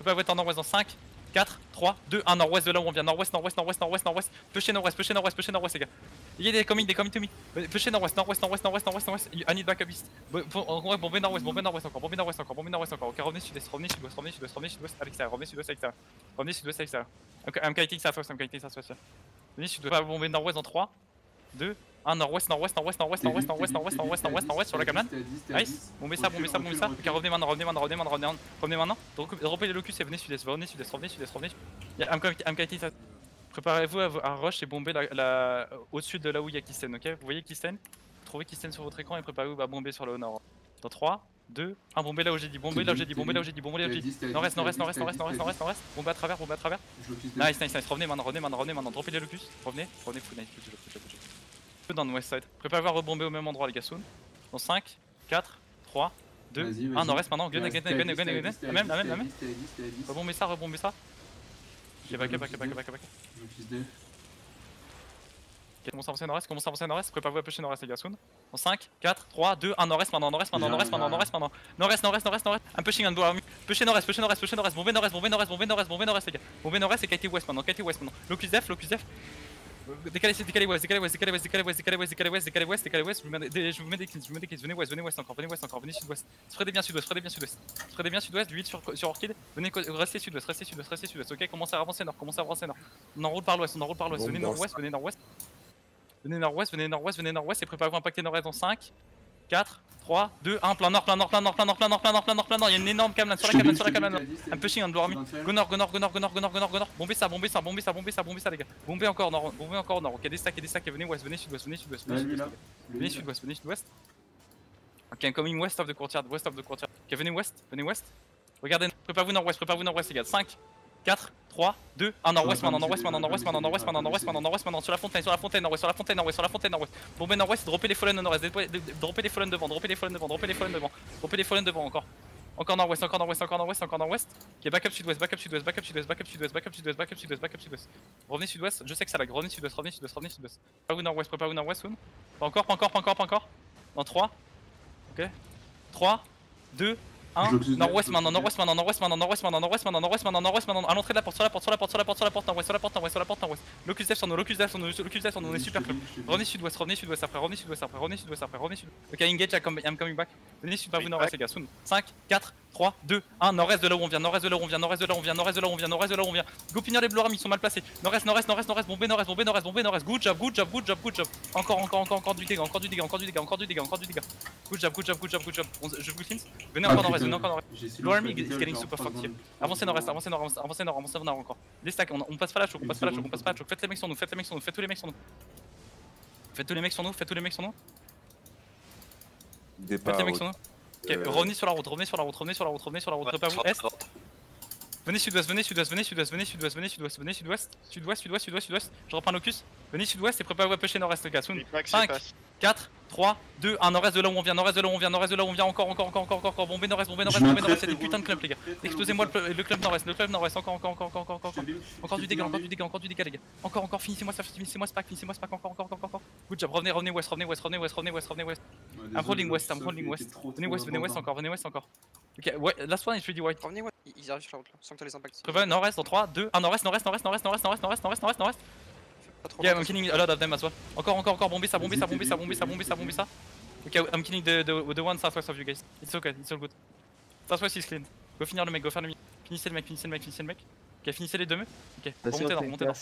Prépare votre nord-ouest dans 5, 4, 3, 2, 1, nord-ouest de là où on vient. Nord-ouest, nord-ouest, nord-ouest, nord-ouest, nord-ouest. Pushez nord-ouest, pushez nord-ouest, pushez nord-ouest, les gars. Il y a des coming to me. Pushez nord-ouest, nord-ouest, nord-ouest, nord-ouest, nord-ouest, nord-ouest. I need backup east. Bombez nord-ouest, bombez nord-ouest encore, bombez nord-ouest encore, bombez nord-ouest encore. Ok, revenez sud-est, revenez sud-ouest, revenez sud-ouest, revenez sud-ouest à l'extérieur, revenez sud-ouest à l'extérieur. Revenez sud-ouest à l'extérieur. Ok, I'm kiting southwest, I'm kiting southwest. Venez sud-ouest, bomber nord-ouest dans 3, 2, 1, nord-ouest, nord-ouest, nord-ouest, nord-ouest, nord-ouest, nord-ouest, nord-ouest, nord-ouest, nord-ouest, nord-ouest sur la Kamlan. Nice. Bombez ça, bombez ça, bombez ça. Ok, revenez maintenant, revenez maintenant, revenez maintenant, revenez maintenant. Dropez les locus et venez sud-est, revenez sud-est, revenez sud-est, revenez. I'm kiting southwest. Préparez-vous à rush et bomber au-dessus de là où il y a Kisten, ok? Vous voyez Kisten? Vous trouvez Kisten sur votre écran et préparez-vous à bomber sur le nord. Dans 3, 2, 1, bombez là où j'ai dit, bombez là où j'ai dit, bombez là où j'ai dit, bombez là où j'ai dit. Nord-est, nord-est, nord-est, nord-est, nord-est, nord-est, nord-est. Bombez à travers, bombez à travers. Nice, nice, nice. Revenez maintenant, revenez maintenant, revenez maintenant. Droppez les locus. Revenez, revenez, full nice. Peu dans le west side. Préparez-vous à rebomber au même endroit, les gars, soon. Dans 5, 4, 3, 2, 1, nord-est maintenant. Gun, gun. La même. Rebombez ça, rebombez ça. Ok, back. Commence à avancer nord-est, préparez-vous à pusher nord-est les gars, soon. En 5, 4, 3, 2, 1, nord-est maintenant. Nord-est. I'm pushing on blow. Pushez nord-est, bombez nord-est les gars. Bombez nord-est et KT west maintenant. Locus def. Décalez west. Je vous mets des kills. Venez west encore, venez sud-ouest. Spreadez bien sud-ouest, du 8 sur Orchid. Venez, restez sud-ouest, ok, commencez à avancer nord. On enroule par l'ouest, venez nord-ouest et préparez-vous à impacter nord-est dans 5, 4, 3, 2, 1, plein nord. Il y a une énorme Kamlan sur la Kamlan. I'm pushing on blow army. Go nord. Bombez ça les gars. Bombez encore nord. Ok, des stacks et venez sud-ouest. Ok, I'm coming west of the courtyard. Ok, venez west. Regardez, préparez-vous nord-ouest les gars. 5, 4, 3, 2, 1, nord-ouest maintenant, sur la fontaine, nord-ouest. Bombez nord-ouest, droppez les fallen au nord-est, droppez les fallen devant, encore nord-ouest. Ok, backup sud-ouest. Revenez sud-ouest, je sais que ça lag, revenez sud-ouest. Préparez-vous nord-ouest, soon. Pas encore. Dans 3, ok, 3, 2, nord-ouest maintenant, à l'entrée de la porte, sur la porte, nord-ouest. Locus def sur nous, on est super club. Revenez sud-ouest après. Ok, engage, I'm coming back. Venez sud, pas vous nord-ouest les gars, soon. 5, 4, 3, 2, 1, nord-est de là où on vient. Go punir les blowers, ils sont mal placés. Nord-est, bombez nord-est. Good job. Encore du dégât. Good job. Je vous cleanse. Venez encore nord-est. Low army is getting super fucked here. Avancez nord encore. Les stacks, on passe pas la choke. Faites les mecs sur nous. Faites tous les mecs sur nous. Ok, revenez sur la route. Préparez-vous est. Venez sud-ouest. Je reprends locus. Venez sud-ouest et préparez-vous à pêcher nord-est les gars. 5, 4, 3, 2, 1, nord-est de là où on vient. Encore. Bombez nord-est. C'est des putains de clubs les gars. Explosez-moi le club nord-est. Encore du dégât les gars. Encore, finissez-moi spack. Encore. Good job, revenez west. I'm holding west. Venez west encore. Ok, last one is really white. Revenez, ouais, ils arrivent sur la route là, sans que t'as les impacts. Prévoyez nord-est dans 3, 2, 1, nord-est. Yeah, I'm killing a lot of them as well. Encore, bombez ça. Ok, I'm killing the one southwest of you guys. It's okay, it's all good. Southwest is clean. Go finir le mec. Finissez le mec. Ok, finissez les deux mecs. Ok, remontez nord.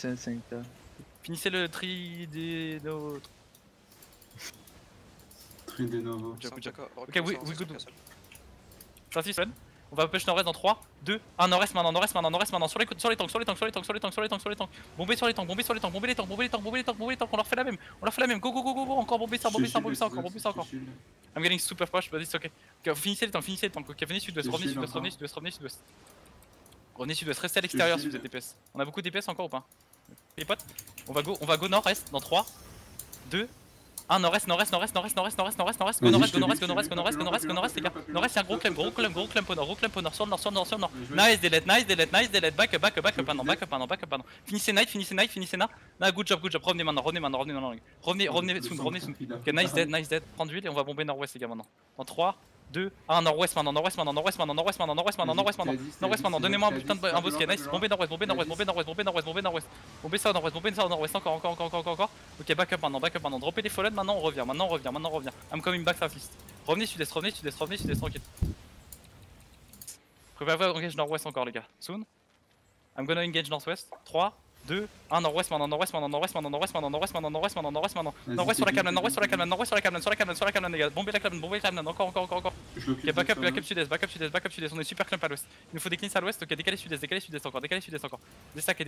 Finissez le tri des no. Ok, we good. Ça c'est fun. On va push nord-est dans 3, 2, 1, nord-est maintenant. Sur les tanks. Bombez sur les tanks. On leur fait la même. Go. Encore bomber ça encore. I'm getting super push, but it's okay. Ok, finissez les tanks. Ok, venez sud-ouest. Revenez sud-ouest, restez à l'extérieur si vous êtes DPS. On a beaucoup de DPS encore ou pas? Les potes, on va go nord-est dans 3, 2, 1, nord-est. Go nord-est les gars. Nord-est, c'est un gros clamp au nord. Sur le nord. Nice delete. Back up maintenant. Finissez night. Nah, good job. Revenez maintenant. Revenez soon. Ok, nice dead. Prends de l'huile et on va bomber nord-ouest les gars maintenant. Dans 3, 2, 1, nord-ouest maintenant, nord-ouest maintenant, nord-ouest maintenant, nord-ouest maintenant, nord-ouest maintenant, nord-ouest maintenant, nord-ouest maintenant, donnez-moi un putain de un bosquet, nice, bombez nord-ouest, bombez nord-ouest, bombez nord-ouest, bombez nord-ouest, bombez nord-ouest, bombez ça nord-ouest, bombez ça nord-ouest, encore, ok, backup maintenant, droppez les fallen, maintenant on revient, I'm coming back southeast, revenez sud-est, tranquille. Préparez-vous à engage nord-ouest encore les gars, soon, I'm gonna engage nord-ouest, 3, 2, 1, nord-ouest maintenant, nord-ouest sur la Camlan, les gars, bombez la Camlan, encore. Ok, backup sud-est, on est super clamp à l'ouest. Il nous faut des cleans à l'ouest, ok, décalez sud-est encore. Déstacker.